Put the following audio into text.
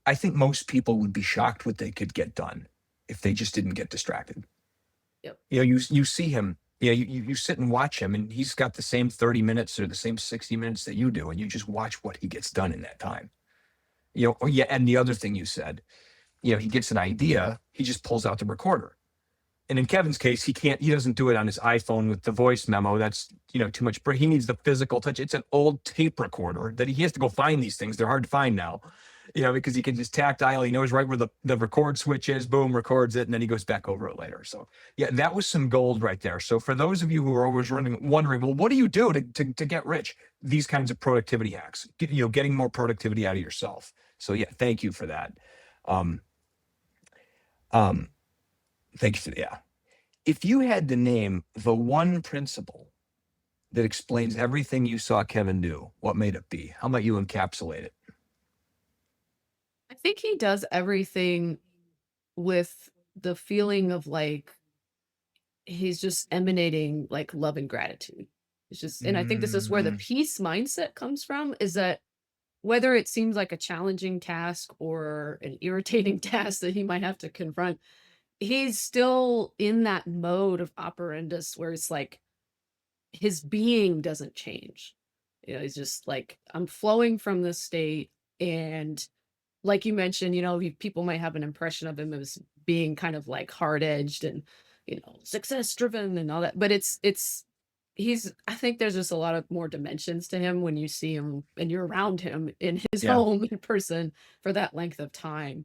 I think most people would be shocked what they could get done if they just didn't get distracted. Yep. You see him, you sit and watch him, and he's got the same 30 minutes or the same 60 minutes that you do, and you just watch what he gets done in that time. Or yeah, and the other thing you said, he gets an idea, he just pulls out the recorder. And in Kevin's case, he doesn't do it on his iPhone with the voice memo. That's, too much. He needs the physical touch. It's an old tape recorder that he has to go find these things. They're hard to find now, because he can just tactile. He knows right where the record switch is, boom, records it, and then he goes back over it later. So, yeah, that was some gold right there. So, for those of you who are always wondering, well, what do you do to get rich? These kinds of productivity hacks, getting more productivity out of yourself. So, yeah, thank you for that. Um, um, Thank you for, yeah. If you had to name the one principle that explains everything you saw Kevin do, what might it be? How might you encapsulate it? I think he does everything with the feeling of like he's just emanating like love and gratitude. It's just, and I think this is where the Mm, peace mindset comes from, is that whether it seems like a challenging task or an irritating task that he might have to confront, he's still in that mode of operandus where it's like his being doesn't change. He's just like, I'm flowing from this state. And like you mentioned, people might have an impression of him as being kind of like hard edged and, success driven and all that. But I think there's just a lot of more dimensions to him when you see him and you're around him in his yeah. home in person for that length of time.